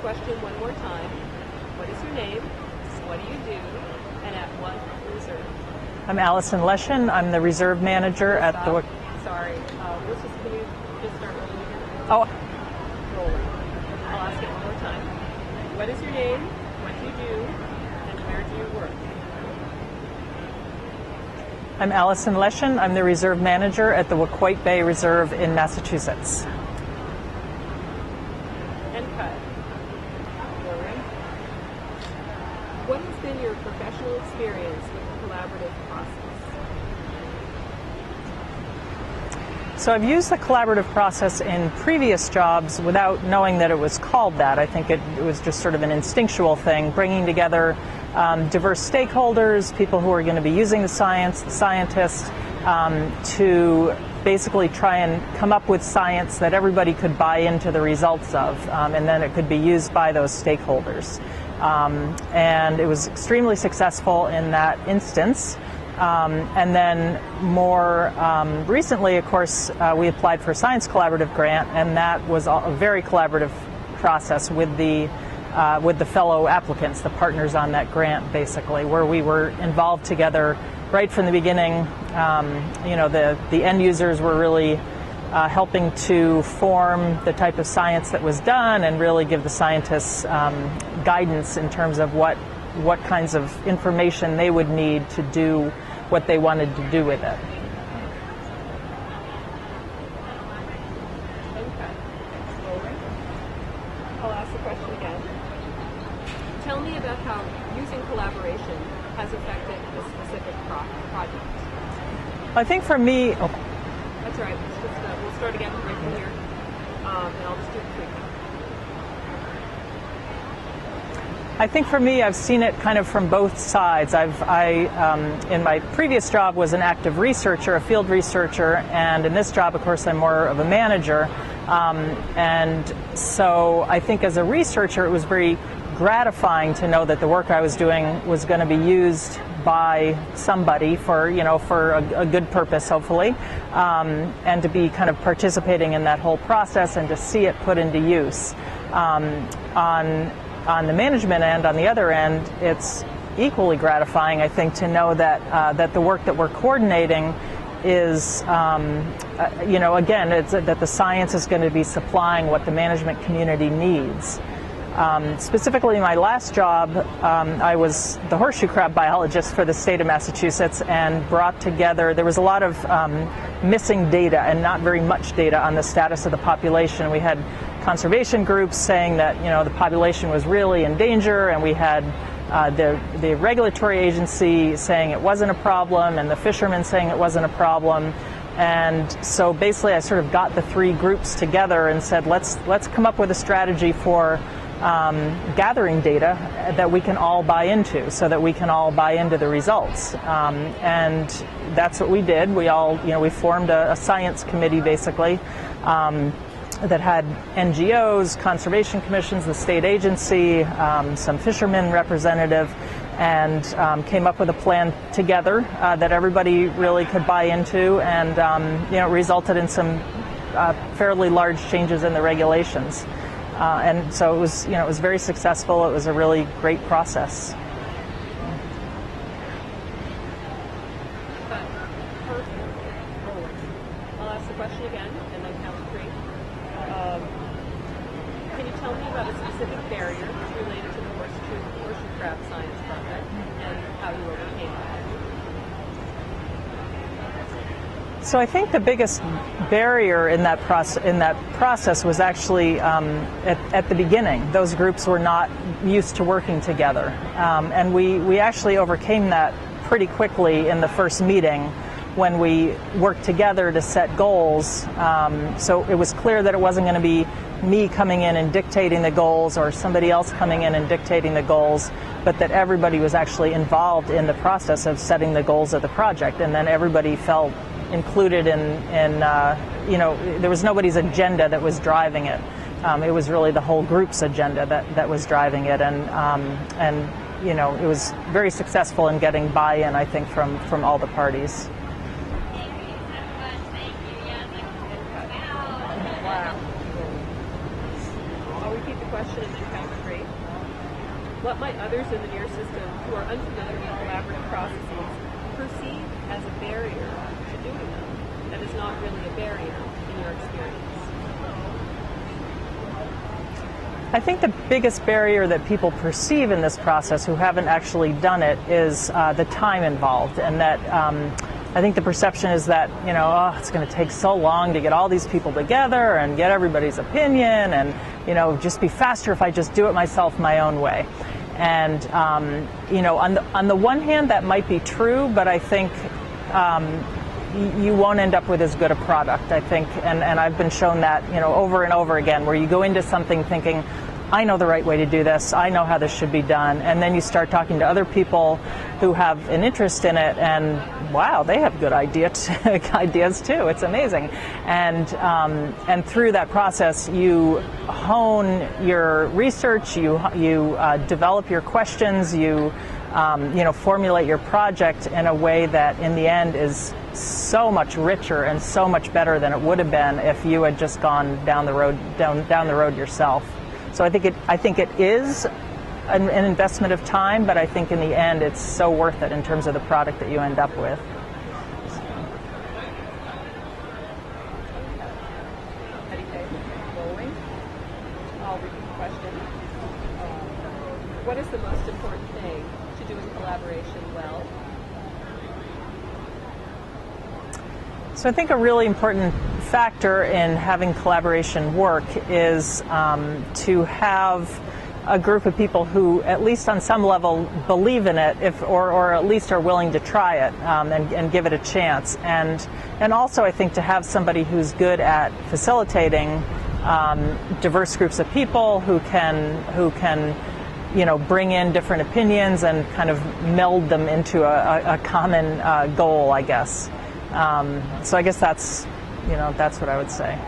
question one more time. What is your name? What do you do? And at what reserve? I'm Allison Leschen. I'm the reserve manager at the... Sorry. Can you just start rolling again? Oh. Rolling. I'll ask it one more time. What is your name? What do you do? And where do you work? I'm Allison Leschen. I'm the reserve manager at the Waquoit Bay Reserve in Massachusetts. And cut. Forward. What has been your professional experience with the collaborative process? So I've used the collaborative process in previous jobs without knowing that it was called that. I think it was just sort of an instinctual thing, bringing together diverse stakeholders, people who are going to be using the science, the scientists, to basically try and come up with science that everybody could buy into the results of, and then it could be used by those stakeholders. And it was extremely successful in that instance. And then more recently, of course, we applied for a Science Collaborative grant, and that was a very collaborative process with the fellow applicants, the partners on that grant, basically, where we were involved together right from the beginning. The end users were really helping to form the type of science that was done and really give the scientists guidance in terms of what kinds of information they would need to do what they wanted to do with it. Okay. I'll ask the question again. Tell me about how using collaboration has affected a specific project. I think for me... Oh. That's all right. We'll start again right from here, and I'll just do it quickly. I think for me, I've seen it kind of from both sides. In my previous job was an active researcher, a field researcher, and in this job, of course, I'm more of a manager. And so I think as a researcher, it was very gratifying to know that the work I was doing was going to be used by somebody for a good purpose, hopefully, and to be kind of participating in that whole process and to see it put into use. On the management end, on the other end, it's equally gratifying, I think, to know that the work that we're coordinating is, again, it's that the science is going to be supplying what the management community needs. Specifically, my last job, I was the horseshoe crab biologist for the state of Massachusetts and brought together, there was a lot of missing data and not very much data on the status of the population. We had conservation groups saying that the population was really in danger, and we had the regulatory agency saying it wasn't a problem, and the fishermen saying it wasn't a problem. And so basically I sort of got the three groups together and said, let's come up with a strategy for gathering data that we can all buy into, so that we can all buy into the results. And that's what we did. We formed a science committee, basically, that had NGOs, conservation commissions, the state agency, some fishermen representative, and came up with a plan together that everybody really could buy into, and resulted in some fairly large changes in the regulations. And so it was very successful. It was a really great process. I'll ask the question again and then count to 3. Can you tell me about a specific barrier related to the horseshoe crab science project and how you overcame that? So I think the biggest barrier in that process was actually at the beginning. Those groups were not used to working together, and we actually overcame that pretty quickly in the first meeting when we worked together to set goals. So it was clear that it wasn't going to be me coming in and dictating the goals or somebody else coming in and dictating the goals, but that everybody was actually involved in the process of setting the goals of the project, and then everybody felt included in there was nobody's agenda that was driving it. It was really the whole group's agenda that was driving it, and it was very successful in getting buy-in, I think, from all the parties. Wow. I'll repeat the the question and then count to 3. What might others in the NEAR system who are unfamiliar with collaborative processes perceive as a barrier to doing them that is not really a barrier in your experience? I think the biggest barrier that people perceive in this process who haven't actually done it is the time involved, and that I think the perception is that, it's going to take so long to get all these people together and get everybody's opinion, and, just be faster if I just do it myself my own way. And, on the one hand, that might be true, but I think you won't end up with as good a product, I think. And I've been shown that, over and over again, where you go into something thinking, I know the right way to do this, I know how this should be done, and then you start talking to other people who have an interest in it, and wow, they have good ideas too. It's amazing. And through that process, you hone your research, you develop your questions, you formulate your project in a way that in the end is so much richer and so much better than it would have been if you had just gone down the road yourself. So I think it is an investment of time, but I think in the end it's so worth it in terms of the product that you end up with. I'll repeat the question. What is the most important thing to doing collaboration well? So I think a really important factor in having collaboration work is to have a group of people who, at least on some level, believe in it, or at least are willing to try it and give it a chance. And also, I think to have somebody who's good at facilitating diverse groups of people who can bring in different opinions and kind of meld them into a common goal, I guess. So I guess that's what I would say.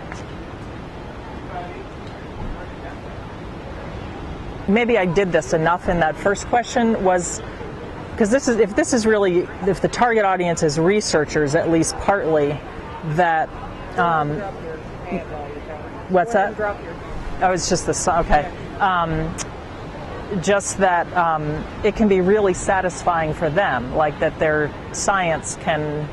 Maybe I did this enough in that first question, was because if the target audience is researchers, at least partly, that what's that? Oh, it's just the okay. Just that it can be really satisfying for them, like that their science can.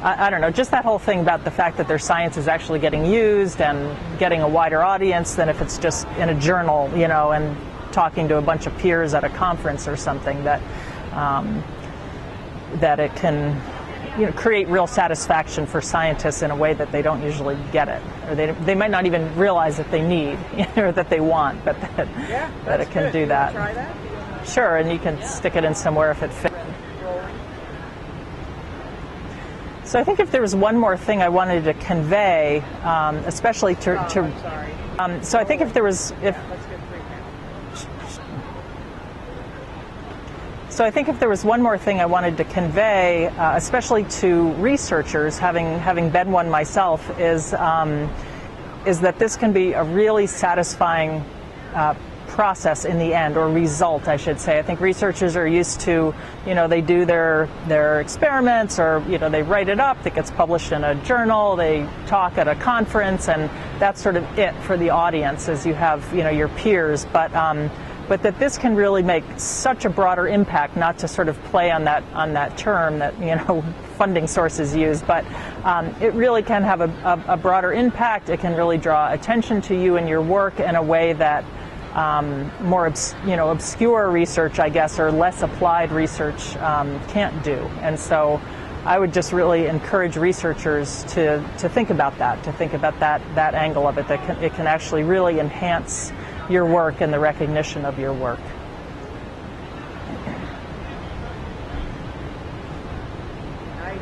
I don't know, just that whole thing about the fact that their science is actually getting used and getting a wider audience than if it's just in a journal, and talking to a bunch of peers at a conference or something, that it can create real satisfaction for scientists in a way that they don't usually get it, or they might not even realize that they need or that they want, but that it can do that. Try that? Sure, and you can stick it in somewhere if it fits. So I think if there was one more thing I wanted to convey, especially to so I think if there was So I think if there was one more thing I wanted to convey, especially to researchers, having been one myself, is that this can be a really satisfying process in the end, or result, I should say. I think researchers are used to, they do their experiments, or they write it up, it gets published in a journal, they talk at a conference, and that's sort of it for the audience, as you have your peers. But that this can really make such a broader impact, not to sort of play on that term that funding sources use, but it really can have a broader impact. It can really draw attention to you and your work in a way that more obscure research, I guess, or less applied research can't do. And so I would just really encourage researchers to think about that, that angle of it, that it can actually really enhance your work and the recognition of your work.